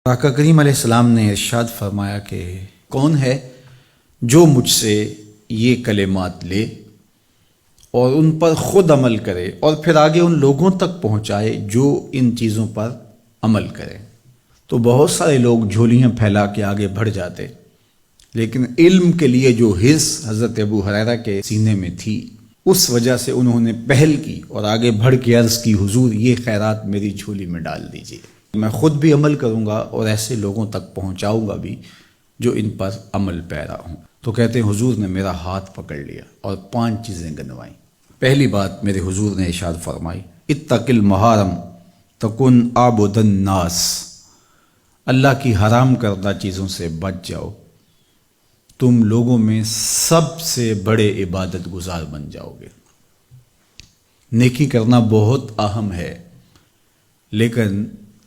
آقا کریم علیہ السلام نے ارشاد فرمایا کہ کون ہے جو مجھ سے یہ کلمات لے اور ان پر خود عمل کرے اور پھر آگے ان لوگوں تک پہنچائے جو ان چیزوں پر عمل کرے۔ تو بہت سارے لوگ جھولیاں پھیلا کے آگے بڑھ جاتے، لیکن علم کے لیے جو حرص حضرت ابو ہریرہ کے سینے میں تھی اس وجہ سے انہوں نے پہل کی اور آگے بڑھ کے عرض کی، حضور یہ خیرات میری جھولی میں ڈال دیجیے، میں خود بھی عمل کروں گا اور ایسے لوگوں تک پہنچاؤں گا بھی جو ان پر عمل پیرا ہوں۔ تو کہتے ہیں حضور نے میرا ہاتھ پکڑ لیا اور 5 چیزیں گنوائیں۔ پہلی بات میرے حضور نے ارشاد فرمائی، اتق المحارم تکن عابد الناس، اللہ کی حرام کردہ چیزوں سے بچ جاؤ، تم لوگوں میں سب سے بڑے عبادت گزار بن جاؤ گے۔ نیکی کرنا بہت اہم ہے، لیکن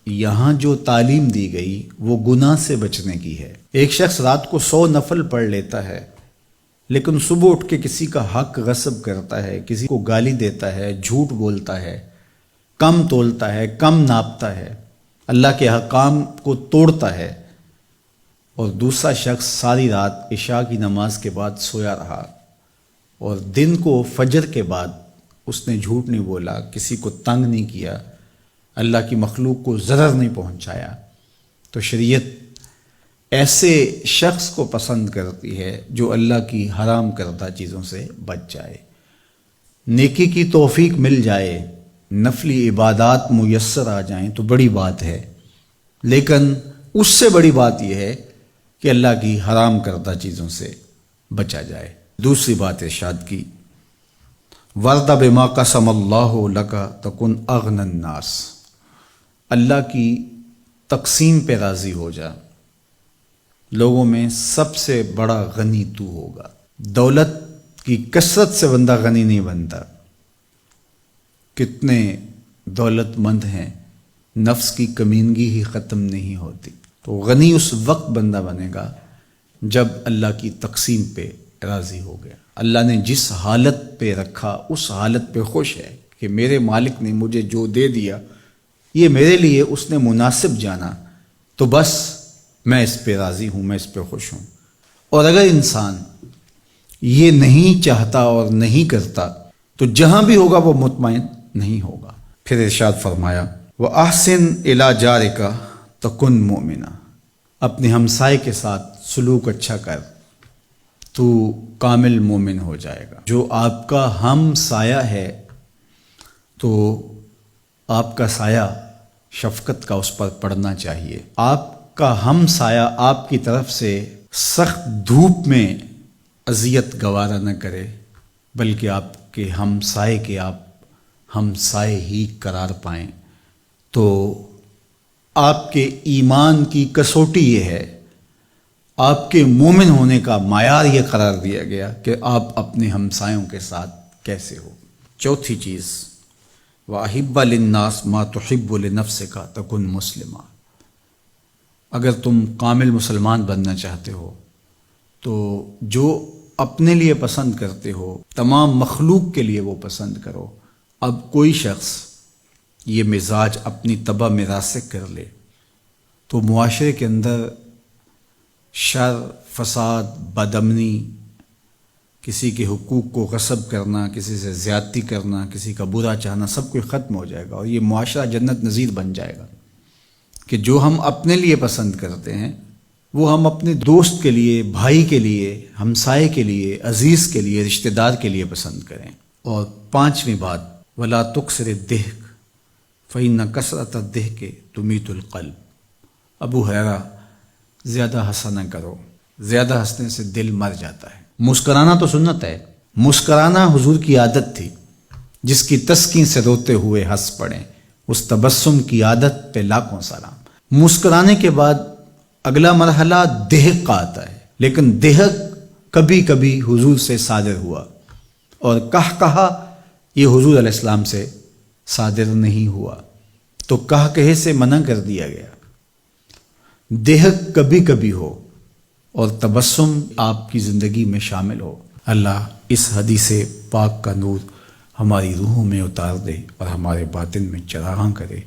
یہاں جو تعلیم دی گئی وہ گناہ سے بچنے کی ہے۔ ایک شخص رات کو 100 نفل پڑھ لیتا ہے، لیکن صبح اٹھ کے کسی کا حق غصب کرتا ہے، کسی کو گالی دیتا ہے، جھوٹ بولتا ہے، کم تولتا ہے، کم ناپتا ہے، اللہ کے احکام کو توڑتا ہے، اور دوسرا شخص ساری رات عشاء کی نماز کے بعد سویا رہا اور دن کو فجر کے بعد اس نے جھوٹ نہیں بولا، کسی کو تنگ نہیں کیا، اللہ کی مخلوق کو ضرر نہیں پہنچایا، تو شریعت ایسے شخص کو پسند کرتی ہے جو اللہ کی حرام کردہ چیزوں سے بچ جائے۔ نیکی کی توفیق مل جائے، نفلی عبادات میسر آ جائیں تو بڑی بات ہے، لیکن اس سے بڑی بات یہ ہے کہ اللہ کی حرام کردہ چیزوں سے بچا جائے۔ دوسری بات ارشاد کی، وَرْضَ بِمَا قَسَمَ اللَّهُ لَكَ تَكُنْ أَغْنَى النَّاسِ، اللہ کی تقسیم پہ راضی ہو جا، لوگوں میں سب سے بڑا غنی تو ہوگا۔ دولت کی کثرت سے بندہ غنی نہیں بنتا، کتنے دولت مند ہیں، نفس کی کمینگی ہی ختم نہیں ہوتی۔ تو غنی اس وقت بندہ بنے گا جب اللہ کی تقسیم پہ راضی ہو گیا، اللہ نے جس حالت پہ رکھا اس حالت پہ خوش ہے کہ میرے مالک نے مجھے جو دے دیا یہ میرے لیے اس نے مناسب جانا، تو بس میں اس پہ راضی ہوں، میں اس پہ خوش ہوں۔ اور اگر انسان یہ نہیں چاہتا اور نہیں کرتا تو جہاں بھی ہوگا وہ مطمئن نہیں ہوگا۔ پھر ارشاد فرمایا، وَأَحْسِنْ إِلَىٰ جَارِكَ تَكُنْ مُؤْمِنًا، اپنے ہمسائے کے ساتھ سلوک اچھا کر تو کامل مومن ہو جائے گا۔ جو آپ کا ہم سایہ ہے تو آپ کا سایہ شفقت کا اس پر پڑنا چاہیے۔ آپ کا ہم سایہ آپ کی طرف سے سخت دھوپ میں اذیت گوارا نہ کرے، بلکہ آپ کے ہم سائے کے آپ ہم سائے ہی قرار پائیں، تو آپ کے ایمان کی کسوٹی یہ ہے، آپ کے مومن ہونے کا معیار یہ قرار دیا گیا کہ آپ اپنے ہمسایوں کے ساتھ کیسے ہو۔ چوتھی چیز، وَأَحِبَّ لِلنَّاسِ مَا تُحِبُّ لِنَفْسِكَ تَكُنْ مُسْلِمًا، اگر تم کامل مسلمان بننا چاہتے ہو تو جو اپنے لیے پسند کرتے ہو تمام مخلوق کے لیے وہ پسند کرو۔ اب کوئی شخص یہ مزاج اپنی طبع میں راسخ کر لے تو معاشرے کے اندر شر، فساد، بدامنی، کسی کے حقوق کو غصب کرنا، کسی سے زیادتی کرنا، کسی کا برا چاہنا، سب کچھ ختم ہو جائے گا، اور یہ معاشرہ جنت نظیر بن جائے گا کہ جو ہم اپنے لیے پسند کرتے ہیں وہ ہم اپنے دوست کے لیے، بھائی کے لیے، ہمسائے کے لیے، عزیز کے لیے، رشتہ دار کے لیے پسند کریں۔ اور 5ویں بات، وَلَا تُكْثِرِ الضِّحْكَ فَإِنَّ كَثْرَةَ الضِّحْكِ تُمِيتُ الْقَلْبَ، ابو ہریرہ زیادہ ہنسا نہ کرو، زیادہ ہنسنے سے دل مر جاتا ہے۔ مسکرانا تو سنت ہے، مسکرانا حضور کی عادت تھی، جس کی تسکین سے روتے ہوئے ہنس پڑیں، اس تبسم کی عادت پہ لاکھوں سلام۔ مسکرانے کے بعد اگلا مرحلہ دہق کا آتا ہے، لیکن دہق کبھی کبھی حضور سے صادر ہوا، اور کہا یہ حضور علیہ السلام سے صادر نہیں ہوا، تو کہے سے منع کر دیا گیا۔ دہق کبھی کبھی ہو اور تبسم آپ کی زندگی میں شامل ہو۔ اللہ اس حدیث پاک کا نور ہماری روحوں میں اتار دے اور ہمارے باطن میں چراغاں کرے۔